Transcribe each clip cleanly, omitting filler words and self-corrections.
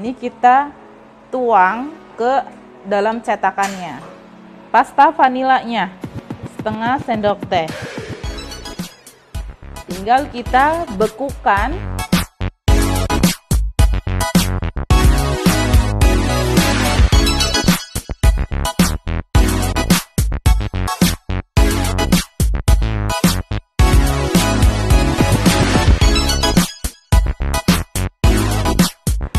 ini kita tuang ke dalam cetakannya. Pasta vanilanya setengah sendok teh. Tinggal kita bekukan.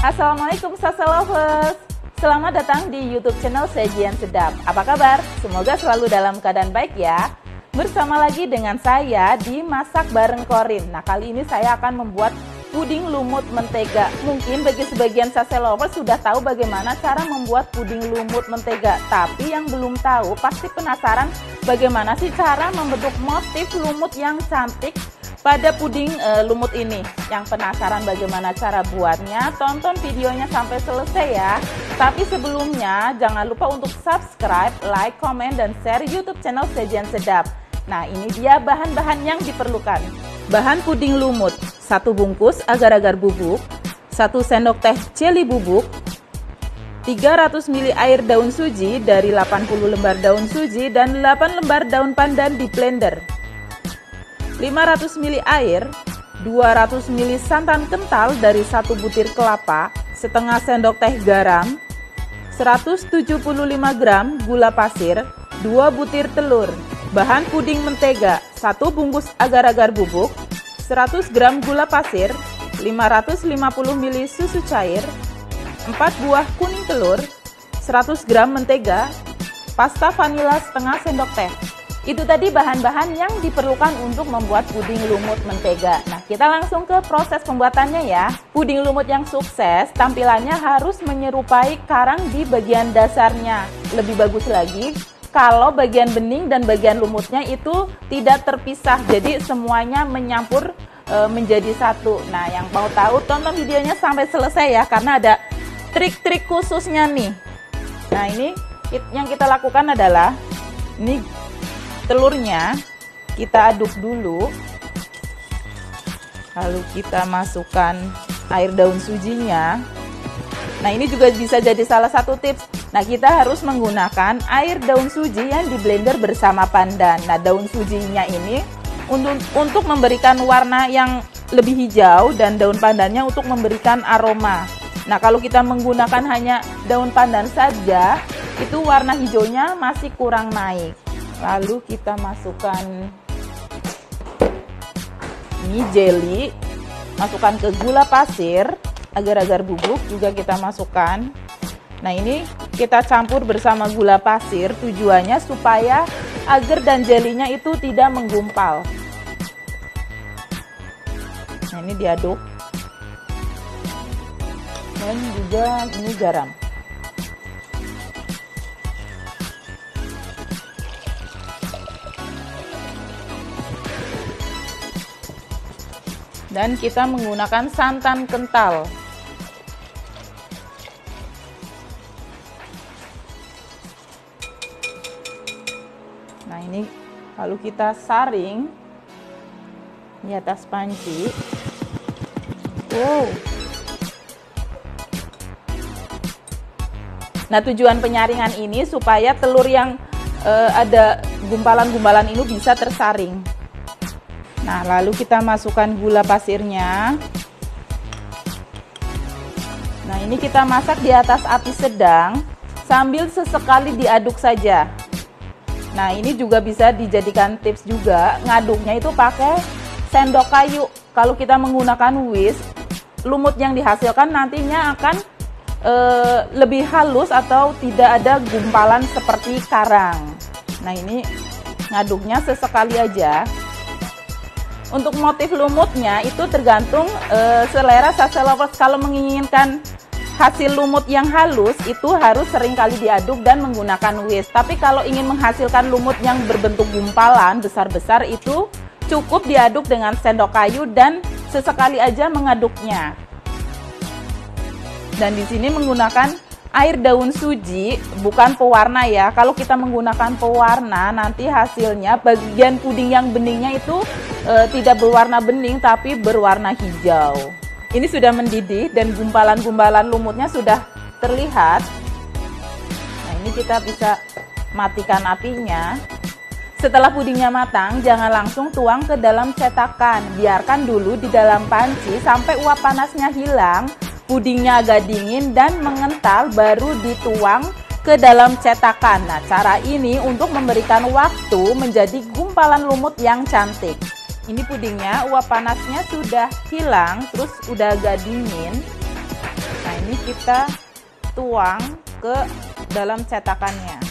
Assalamualaikum Sasa Lovers. Selamat datang di YouTube channel Sajian Sedap. Apa kabar? Semoga selalu dalam keadaan baik ya. Bersama lagi dengan saya di Masak Bareng Korin. Nah, kali ini saya akan membuat puding lumut mentega. Mungkin bagi sebagian Sasa Lovers sudah tahu bagaimana cara membuat puding lumut mentega. Tapi yang belum tahu pasti penasaran bagaimana sih cara membentuk motif lumut yang cantik pada puding lumut ini. Yang penasaran bagaimana cara buatnya, tonton videonya sampai selesai ya. Tapi sebelumnya jangan lupa untuk subscribe, like, komen, dan share YouTube channel Sajian Sedap. Nah, ini dia bahan-bahan yang diperlukan. Bahan puding lumut, 1 bungkus agar-agar bubuk, 1 sendok teh cili bubuk, 300 ml air daun suji dari 80 lembar daun suji dan 8 lembar daun pandan di blender, 500 ml air, 200 ml santan kental dari 1 butir kelapa, setengah sendok teh garam, 175 gram gula pasir, 2 butir telur. Bahan puding mentega, 1 bungkus agar-agar bubuk, 100 gram gula pasir, 550 ml susu cair, 4 buah kuning telur, 100 gram mentega, pasta vanila setengah sendok teh. Itu tadi bahan-bahan yang diperlukan untuk membuat puding lumut mentega. Nah, kita langsung ke proses pembuatannya ya. Puding lumut yang sukses tampilannya harus menyerupai karang di bagian dasarnya. Lebih bagus lagi kalau bagian bening dan bagian lumutnya itu tidak terpisah, jadi semuanya menyampur menjadi satu. Nah, yang mau tahu tonton videonya sampai selesai ya, karena ada trik-trik khususnya nih. Nah, ini yang kita lakukan adalah ini telurnya kita aduk dulu, lalu kita masukkan air daun sujinya. Nah, ini juga bisa jadi salah satu tips. Nah, kita harus menggunakan air daun suji yang di blender bersama pandan. Nah, daun sujinya ini untuk memberikan warna yang lebih hijau dan daun pandannya untuk memberikan aroma. Nah, kalau kita menggunakan hanya daun pandan saja, itu warna hijaunya masih kurang naik. Lalu kita masukkan ini jelly, masukkan ke gula pasir, agar-agar bubuk juga kita masukkan. Nah, ini kita campur bersama gula pasir, tujuannya supaya agar dan jelinya itu tidak menggumpal. Nah, ini diaduk. Dan juga ini garam. Dan kita menggunakan santan kental. Nah, ini lalu kita saring di atas panci. Wow. Nah, tujuan penyaringan ini supaya telur yang ada gumpalan-gumpalan ini bisa tersaring. Nah, lalu kita masukkan gula pasirnya. Nah, ini kita masak di atas api sedang sambil sesekali diaduk saja. Nah, ini juga bisa dijadikan tips juga, ngaduknya itu pakai sendok kayu. Kalau kita menggunakan whisk, lumut yang dihasilkan nantinya akan lebih halus atau tidak ada gumpalan seperti karang. Nah, ini ngaduknya sesekali aja. Untuk motif lumutnya itu tergantung selera Sasa Lovers. Kalau menginginkan hasil lumut yang halus itu harus sering kali diaduk dan menggunakan whisk. Tapi kalau ingin menghasilkan lumut yang berbentuk gumpalan besar-besar itu cukup diaduk dengan sendok kayu dan sesekali aja mengaduknya. Dan di sini menggunakan air daun suji, bukan pewarna ya. Kalau kita menggunakan pewarna, nanti hasilnya bagian puding yang beningnya itu tidak berwarna bening tapi berwarna hijau. Ini sudah mendidih dan gumpalan-gumpalan lumutnya sudah terlihat. Nah, ini kita bisa matikan apinya. Setelah pudingnya matang, jangan langsung tuang ke dalam cetakan. Biarkan dulu di dalam panci sampai uap panasnya hilang, pudingnya agak dingin dan mengental, baru dituang ke dalam cetakan. Nah, cara ini untuk memberikan waktu menjadi gumpalan lumut yang cantik. Ini pudingnya, uap panasnya sudah hilang, terus udah agak dingin. Nah, ini kita tuang ke dalam cetakannya.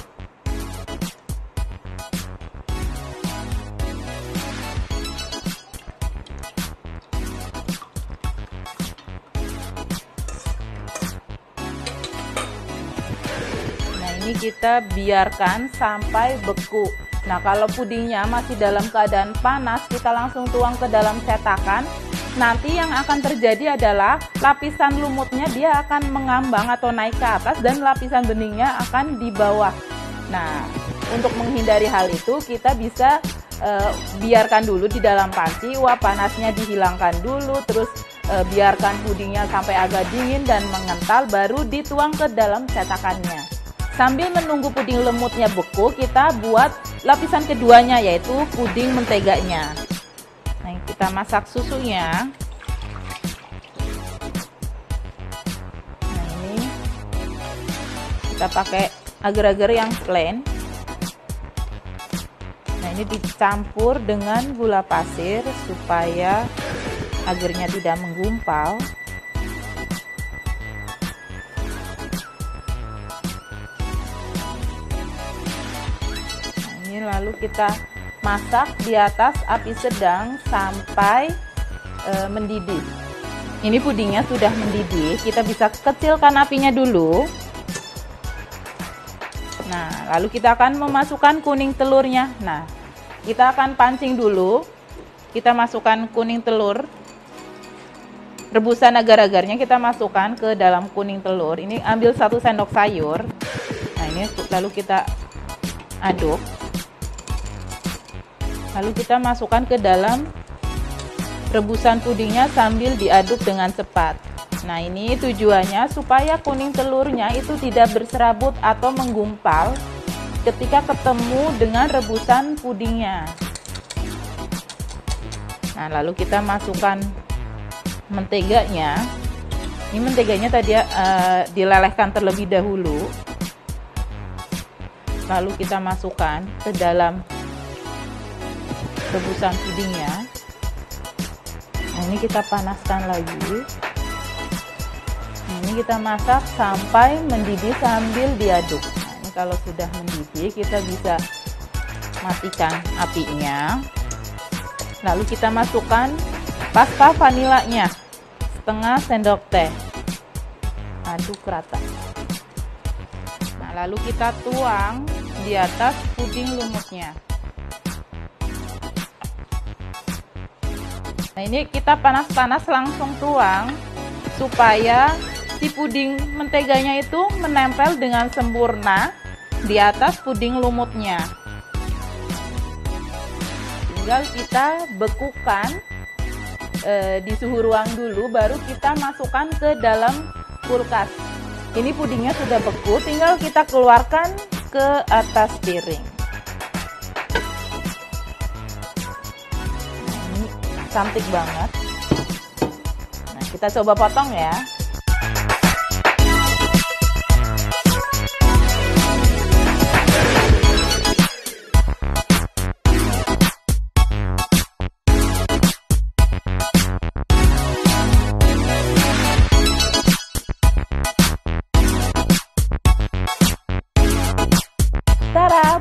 Ini kita biarkan sampai beku. Nah, kalau pudingnya masih dalam keadaan panas, kita langsung tuang ke dalam cetakan. Nanti yang akan terjadi adalah lapisan lumutnya dia akan mengambang atau naik ke atas dan lapisan beningnya akan di bawah. Nah, untuk menghindari hal itu kita bisa biarkan dulu di dalam panci, uap panasnya dihilangkan dulu, terus biarkan pudingnya sampai agak dingin dan mengental, baru dituang ke dalam cetakannya. Sambil menunggu puding lemutnya beku, kita buat lapisan keduanya, yaitu puding menteganya. Nah, kita masak susunya. Nah, ini kita pakai agar-agar yang plain. Nah, ini dicampur dengan gula pasir supaya agarnya tidak menggumpal. Lalu kita masak di atas api sedang sampai mendidih. Ini pudingnya sudah mendidih, kita bisa kecilkan apinya dulu. Nah, lalu kita akan memasukkan kuning telurnya. Nah, kita akan pancing dulu. Kita masukkan kuning telur. Rebusan agar-agarnya kita masukkan ke dalam kuning telur. Ini ambil 1 sendok sayur. Nah, ini lalu kita aduk. Lalu kita masukkan ke dalam rebusan pudingnya sambil diaduk dengan cepat. Nah, ini tujuannya supaya kuning telurnya itu tidak berserabut atau menggumpal ketika ketemu dengan rebusan pudingnya. Nah, lalu kita masukkan menteganya. Ini menteganya tadi dilelehkan terlebih dahulu. Lalu kita masukkan ke dalam rebusan pudingnya. Nah, ini kita panaskan lagi. Nah, ini kita masak sampai mendidih sambil diaduk. Nah, ini kalau sudah mendidih kita bisa matikan apinya. Lalu kita masukkan pasta vanilanya, setengah sendok teh. Aduk rata. Nah, lalu kita tuang di atas puding lumutnya. Nah, ini kita panas-panas langsung tuang supaya si puding menteganya itu menempel dengan sempurna di atas puding lumutnya. Tinggal kita bekukan di suhu ruang dulu, baru kita masukkan ke dalam kulkas. Ini pudingnya sudah beku, tinggal kita keluarkan ke atas piring. Cantik banget. Nah, kita coba potong ya.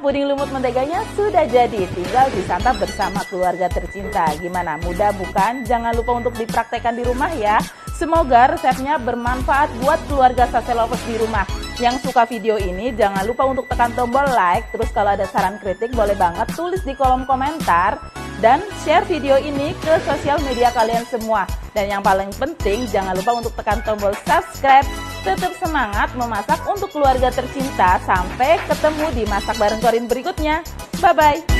Puding lumut menteganya sudah jadi, tinggal disantap bersama keluarga tercinta. Gimana, mudah bukan? Jangan lupa untuk dipraktekkan di rumah ya. Semoga resepnya bermanfaat buat keluarga Sase Lovers di rumah. Yang suka video ini jangan lupa untuk tekan tombol like. Terus kalau ada saran kritik boleh banget tulis di kolom komentar. Dan share video ini ke sosial media kalian semua. Dan yang paling penting jangan lupa untuk tekan tombol subscribe. Tetap semangat memasak untuk keluarga tercinta. Sampai ketemu di Masak Bareng Corin berikutnya. Bye-bye.